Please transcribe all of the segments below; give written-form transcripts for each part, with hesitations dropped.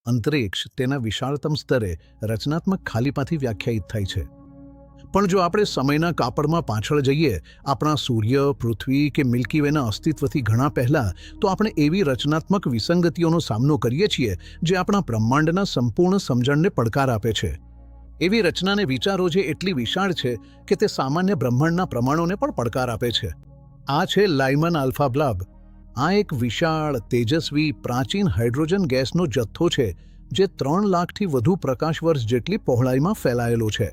અંતરિક્ષ તેના વિશાળતમ સ્તરે રચનાત્મક ખાલીપાથી વ્યાખ્યાયિત થાય છે. પણ જો આપણે સમયના કાપડમાં પાછળ જઈએ, આપણા સૂર્ય, પૃથ્વી કે મિલ્કી વેના અસ્તિત્વથી ઘણા પહેલાં, તો આપણે એવી રચનાત્મક વિસંગતિઓનો સામનો કરીએ છીએ જે આપણા બ્રહ્માંડના સંપૂર્ણ સમજણને પડકાર આપે છે. એવી રચનાને વિચારો જે એટલી વિશાળ છે કે તે સામાન્ય બ્રહ્માંડના પ્રમાણોને પણ પડકાર આપે છે. આ છે લાયમન આલ્ફા બ્લોબ. આ એક વિશાળ, તેજસ્વી, પ્રાચીન હાઇડ્રોજન ગેસનો જથ્થો છે જે 3 લાખથી વધુ પ્રકાશ વર્ષ જેટલી પહોળાઈમાં ફેલાયેલો છે.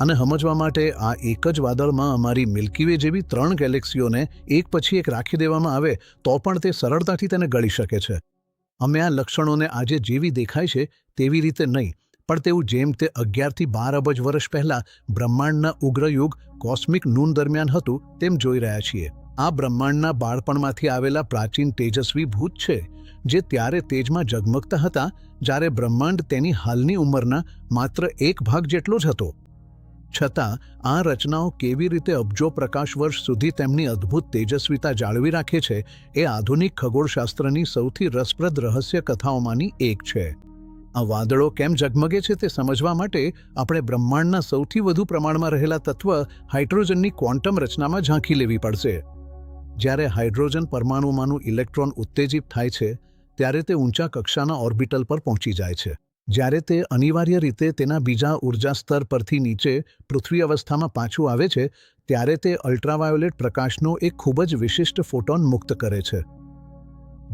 અને સમજવા માટે આ એક જ વાદળમાં અમારી મિલ્કી વે જેવી 3 ગેલેક્સીઓને એક પછી એક રાખી દેવામાં આવે તો પણ તે સરળતાથી તેને ગળી શકે છે. અમે આ લક્ષણોને આજે જેવી દેખાય છે તેવી રીતે નહીં, પણ તેવું જેમ તે 11 થી 12 અબજ વર્ષ પહેલાં બ્રહ્માંડના ઉગ્રયુગ કોસ્મિક નૂન દરમિયાન હતું તેમ જોઈ રહ્યા છીએ. આ બ્રહ્માંડના બાળપણમાંથી આવેલા પ્રાચીન તેજસ્વી ભૂત છે જે ત્યારે તેજમાં ઝગમગતા હતા જ્યારે બ્રહ્માંડ તેની હાલની ઉંમરના માત્ર 1 ભાગ જેટલો જ હતો. છતાં આ રચનાઓ કેવી રીતે અબજો પ્રકાશ વર્ષ સુધી તેમની અદ્ભુત તેજસ્વીતા જાળવી રાખે છે એ આધુનિક ખગોળશાસ્ત્રની સૌથી રસપ્રદ રહસ્ય કથાઓમાંની એક છે. આ વાદળો કેમ ઝગમગે છે તે સમજવા માટે આપણે બ્રહ્માંડના સૌથી વધુ પ્રમાણમાં રહેલા તત્વ હાઇડ્રોજનની ક્વોન્ટમ રચનામાં ઝાંખી લેવી પડશે. જ્યારે હાઇડ્રોજન પરમાણુમાંનું ઇલેક્ટ્રોન ઉત્તેજિત થાય છે ત્યારે તે ઊંચા કક્ષાના ઓર્બિટલ પર પહોંચી જાય છે. જ્યારે તે અનિવાર્ય રીતે તેના બીજા ઉર્જા સ્તર પરથી નીચે પૃથ્વી અવસ્થામાં પાછું આવે છે ત્યારે તે અલ્ટ્રાવાયોલેટ પ્રકાશનો એક ખૂબ જ વિશિષ્ટ ફોટોન મુક્ત કરે છે.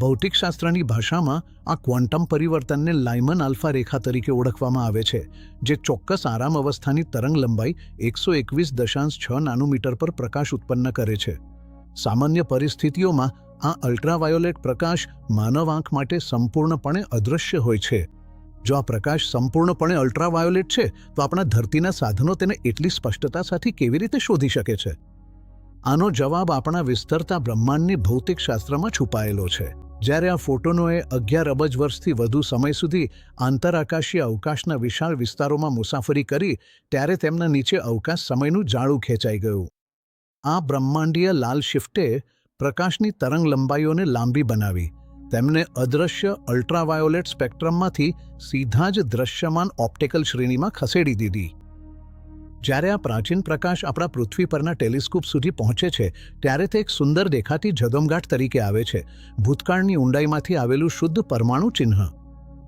ભૌતિકશાસ્ત્રની ભાષામાં આ ક્વોન્ટમ પરિવર્તનને લાયમન આલ્ફા રેખા તરીકે ઓળખવામાં આવે છે, જે ચોક્કસ આરામ અવસ્થાની તરંગ લંબાઈ 121.6 નાનોમીટર પર પ્રકાશ ઉત્પન્ન કરે છે. સામાન્ય પરિસ્થિતિઓમાં આ અલ્ટ્રાવાયોલેટ પ્રકાશ માનવ આંખ માટે સંપૂર્ણપણે અદૃશ્ય હોય છે. જો આ પ્રકાશ સંપૂર્ણપણે અલ્ટ્રાવાયોલેટ છે તો આપણા ધરતીના સાધનો તેને એટલી સ્પષ્ટતા સાથે કેવી રીતે શોધી શકે છે? આનો જવાબ આપણા વિસ્તરતા બ્રહ્માંડની ભૌતિકશાસ્ત્રમાં છુપાયેલો છે. જ્યારે આ ફોટોનોએ 11 અબજ વર્ષથી વધુ સમય સુધી આંતરઆકાશીય અવકાશના વિશાળ વિસ્તારોમાં મુસાફરી કરી ત્યારે તેમના નીચે અવકાશ સમયનું જાળું ખેંચાઈ ગયું. આ બ્રહ્માંડીય લાલ શિફ્ટે પ્રકાશની તરંગ લંબાઈઓને લાંબી બનાવી, તેમને અદૃશ્ય અલ્ટ્રાવાયોલેટ સ્પેક્ટ્રમમાંથી સીધા જ દૃશ્યમાન ઓપ્ટિકલ શ્રેણીમાં ખસેડી દીધી. જ્યારે આ પ્રાચીન પ્રકાશ આપણા પૃથ્વી પરના ટેલિસ્કોપ સુધી પહોંચે છે ત્યારે તે એક સુંદર દેખાતી ઝગમગાટ તરીકે આવે છે, ભૂતકાળની ઊંડાઈમાંથી આવેલું શુદ્ધ પરમાણુ ચિહ્ન.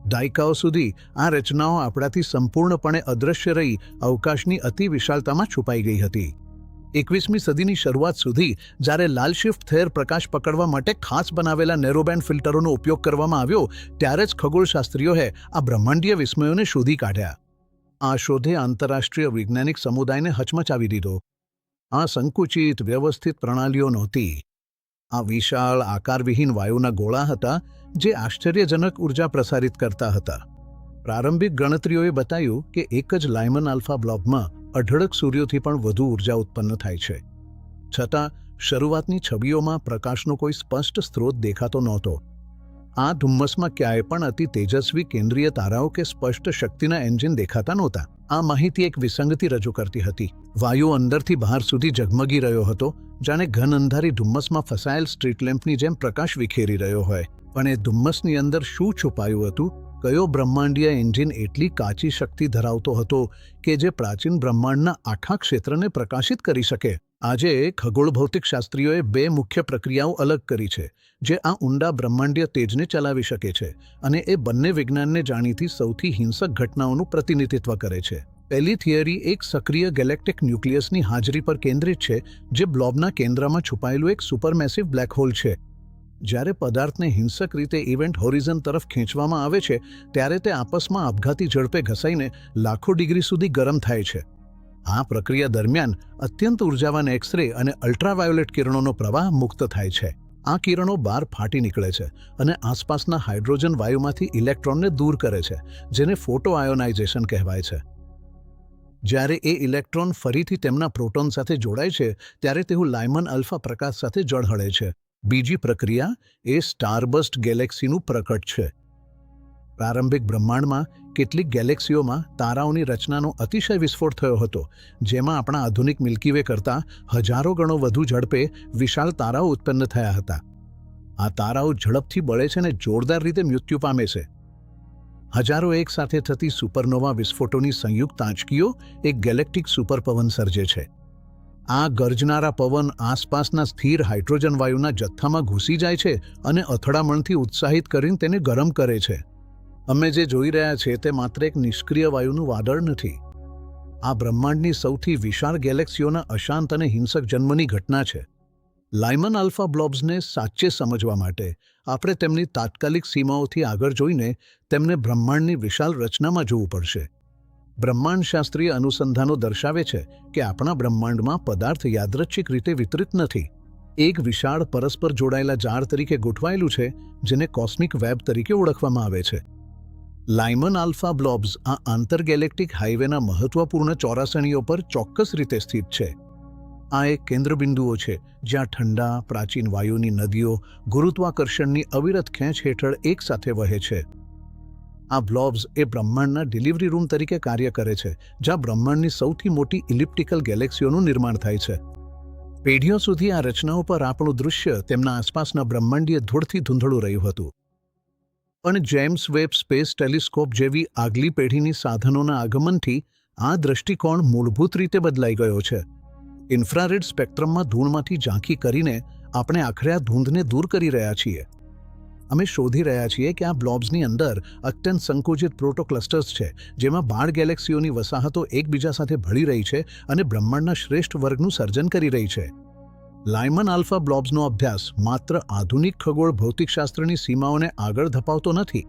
દાયકાઓ સુધી આ રચનાઓ આપણાથી સંપૂર્ણપણે અદૃશ્ય રહી અવકાશની અતિ વિશાળતામાં છુપાઈ ગઈ હતી. 21મી સદીની શરૂઆત સુધી જ્યારે લાલ શિફ્ટ થયેલ પ્રકાશ પકડવા માટે ખાસ બનાવેલા નેરોબેન્ડ ફિલ્ટરોનો ઉપયોગ કરવામાં આવ્યો ત્યારે જ ખગોળશાસ્ત્રીઓએ આ બ્રહ્માંડીય વિસ્મયોને શોધી કાઢ્યા. આ શોધે આંતરરાષ્ટ્રીય વૈજ્ઞાનિક સમુદાયને હચમચાવી દીધો. આ સંકુચિત, વ્યવસ્થિત પ્રણાલીઓ નહોતી. આ વિશાળ, આકારવિહીન વાયુના ગોળા હતા જે આશ્ચર્યજનક ઉર્જા પ્રસારિત કરતા હતા. પ્રારંભિક ગણતરીઓએ બતાવ્યું કે એક જ લાયમન આલ્ફા બ્લોબમાં 18 સૂર્યોથી પણ વધુ ઉર્જા ઉત્પન્ન થાય છે. છતાં શરૂઆતની છબીઓમાં પ્રકાશનો કોઈ સ્પષ્ટ સ્ત્રોત દેખાતો નહોતો. આ ધુમ્મસમાં ક્યાંય પણ અતિ તેજસ્વી કેન્દ્રીય તારાઓ કે સ્પષ્ટ શક્તિના એન્જિન દેખાતા નહોતા. આ માહિતી એક વિસંગતિ રજૂ કરતી હતી. વાયુ અંદરથી બહાર સુધી ઝગમગી રહ્યો હતો, જાણે ઘન અંધારી ધુમ્મસમાં ફસાયેલ સ્ટ્રીટ લેમ્પની જેમ પ્રકાશ વિખેરી રહ્યો હોય. પણ એ ધુમ્મસની અંદર શું છુપાયું હતું? કયો બ્રહ્માંડીય એન્જિન એટલી કાચી શક્તિ ધરાવતો હતો કે જે પ્રાચીન બ્રહ્માંડના આખા ક્ષેત્રને પ્રકાશિત કરી શકે? આજે ખગોળ ભૌતિકશાસ્ત્રીઓએ 2 મુખ્ય પ્રક્રિયાઓ અલગ કરી છે જે આ ઊંડા બ્રહ્માંડીય તેજને ચલાવી શકે છે, અને એ બંને વિજ્ઞાનને જાણીતી સૌથી હિંસક ઘટનાઓનું પ્રતિનિધિત્વ કરે છે. પહેલી થિયરી એક સક્રિય ગેલેક્ટિક ન્યુક્લિયસની હાજરી પર કેન્દ્રિત છે જે બ્લોબના કેન્દ્રમાં છુપાયેલું એક સુપરમેસિવ બ્લેક હોલ છે. જ્યારે પદાર્થને હિંસક રીતે ઇવેન્ટ હોરિઝન તરફ ખેંચવામાં આવે છે ત્યારે તે આપસમાં આપઘાતી ઝડપે ઘસાઈને લાખો ડિગ્રી સુધી ગરમ થાય છે. આ પ્રક્રિયા દરમિયાન અત્યંત ઉર્જાવાન એક્સ-રે અને અલ્ટ્રાવાયોલેટ કિરણોનો પ્રવાહ મુક્ત થાય છે. આ કિરણો બહાર ફાટી નીકળે છે અને આસપાસના હાઇડ્રોજન વાયુમાંથી ઇલેક્ટ્રોનને દૂર કરે છે, જેને ફોટો આયોનાઇઝેશન કહેવાય છે. જ્યારે એ ઇલેક્ટ્રોન ફરીથી તેમના પ્રોટોન સાથે જોડાય છે ત્યારે તેઓ લાયમન આલ્ફા પ્રકાશ સાથે ઝળહળે છે. બીજી પ્રક્રિયા એ સ્ટારબસ્ટ ગેલેક્સીનું પ્રકટ છે. પ્રારંભિક બ્રહ્માંડમાં કેટલીક ગેલેક્સીઓમાં તારાઓની રચનાનો અતિશય વિસ્ફોટ થયો હતો, જેમાં આપણા આધુનિક મિલ્કી વે કરતાં હજારો ગણો વધુ ઝડપે વિશાળ તારાઓ ઉત્પન્ન થયા હતા. આ તારાઓ ઝડપથી બળે છે અને જોરદાર રીતે મૃત્યુ પામે છે. હજારો એક સાથે થતી સુપરનોવા વિસ્ફોટોની સંયુક્ત આંચકીઓ એક ગેલેક્ટિક સુપરપવન સર્જે છે. આ ગર્જનારા પવન આસપાસના સ્થિર હાઇડ્રોજન વાયુના જથ્થામાં ઘૂસી જાય છે અને અથડામણથી ઉત્સાહિત કરીને તેને ગરમ કરે છે. અમે જે જોઈ રહ્યા છીએ તે માત્ર એક નિષ્ક્રિય વાયુનું વાદળ નથી. આ બ્રહ્માંડની સૌથી વિશાળ ગેલેક્સીઓના અશાંત અને હિંસક જન્મની ઘટના છે. લાયમન આલ્ફા બ્લોબ્સને સાચે સમજવા માટે આપણે તેમની તાત્કાલિક સીમાઓથી આગળ જોઈને તેમને બ્રહ્માંડની વિશાળ રચનામાં જોવું પડશે. બ્રહ્માંડશાસ્ત્રીય અનુસંધાનો દર્શાવે છે કે આપણા બ્રહ્માંડમાં પદાર્થ યાદૃચ્છિક રીતે વિતરિત નથી. એક વિશાળ પરસ્પર જોડાયેલા જાળ તરીકે ગોઠવાયેલું છે, જેને કોસ્મિક વેબ તરીકે ઓળખવામાં આવે છે. લાયમન આલ્ફા બ્લોબ્સ આ આંતરગેલેક્ટિક હાઇવેના મહત્વપૂર્ણ ચોરાસણીઓ પર ચોક્કસ રીતે સ્થિત છે. આ એક કેન્દ્રબિંદુઓ છે જ્યાં ઠંડા પ્રાચીન વાયુની નદીઓ ગુરુત્વાકર્ષણની અવિરત ખેંચ હેઠળ એકસાથે વહે છે. આ બ્લોબ્સ એ બ્રહ્માંડના ડિલિવરી રૂમ તરીકે કાર્ય કરે છે, જ્યાં બ્રહ્માંડની સૌથી મોટી ઇલિપ્ટિકલ ગેલેક્સીઓનું નિર્માણ થાય છે. પેઢીઓ સુધી આ રચનાઓ પર આપણું દૃશ્ય તેમના આસપાસના બ્રહ્માંડીય ધૂળથી ધૂંધળું રહ્યું હતું. પણ જેમ્સ વેબ સ્પેસ ટેલિસ્કોપ જેવી આગલી પેઢીની સાધનોના આગમનથી આ દૃષ્ટિકોણ મૂળભૂત રીતે બદલાઈ ગયો છે. ઇન્ફ્રારેડ સ્પેક્ટ્રમમાં ધૂળમાંથી ઝાંખી કરીને આપણે આખરે આ ધૂંધને દૂર કરી રહ્યા છીએ. અમે શોધી રહ્યા છીએ કે આ બ્લોબ્સની અંદર અત્યંત સંકુચિત પ્રોટોક્લસ્ટર્સ છે, જેમાં 12 ગેલેક્સીઓની વસાહતો એકબીજા સાથે ભળી રહી છે અને બ્રહ્માંડના શ્રેષ્ઠ વર્ગનું સર્જન કરી રહી છે. લાયમન આલ્ફા બ્લોબ્સનો અભ્યાસ માત્ર આધુનિક ખગોળ ભૌતિકશાસ્ત્રની સીમાઓને આગળ ધપાવતો નથી.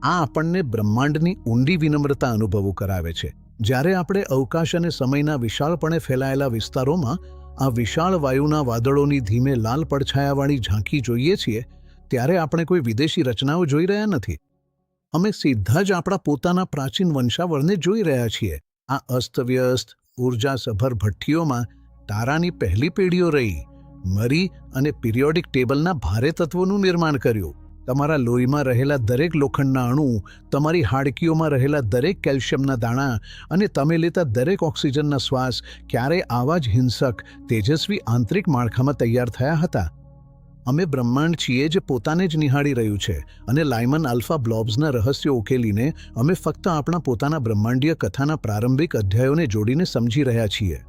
આ આપણને બ્રહ્માંડની ઊંડી વિનમ્રતા અનુભવ કરાવે છે. જ્યારે આપણે અવકાશ અને સમયના વિશાળપણે ફેલાયેલા વિસ્તારોમાં આ વિશાળ વાયુના વાદળોની ધીમે લાલ પડછાયાવાળી ઝાંખી જોઈએ છીએ, ત્યારે આપણે કોઈ વિદેશી રચનાઓ જોઈ રહ્યા નથી. અમે સીધા જ આપણા પોતાના પ્રાચીન વંશાવળને જોઈ રહ્યા છીએ. આ અસ્તવ્યસ્ત ઊર્જાસભર ભઠ્ઠીઓમાં તારાની પહેલી પેઢીઓ રહી, મરી અને પિરિયોડિક ટેબલના ભારે તત્વોનું નિર્માણ કર્યું. તમારા લોહીમાં રહેલા દરેક લોખંડના અણુ, તમારી હાડકીઓમાં રહેલા દરેક કેલ્શિયમના દાણા અને તમે લેતા દરેક ઓક્સિજનના શ્વાસ ક્યારેય આવા જ હિંસક, તેજસ્વી આંતરિક માળખામાં તૈયાર થયા હતા. અમે બ્રહ્માંડ છીએ જે પોતાને જ નિહાળી રહ્યું છે, અને લાયમન આલ્ફા બ્લોબ્સના રહસ્યો ઉકેલીને અમે ફક્ત આપણા પોતાના બ્રહ્માંડીય કથાના પ્રારંભિક અધ્યાયોને જોડીને સમજી રહ્યા છીએ.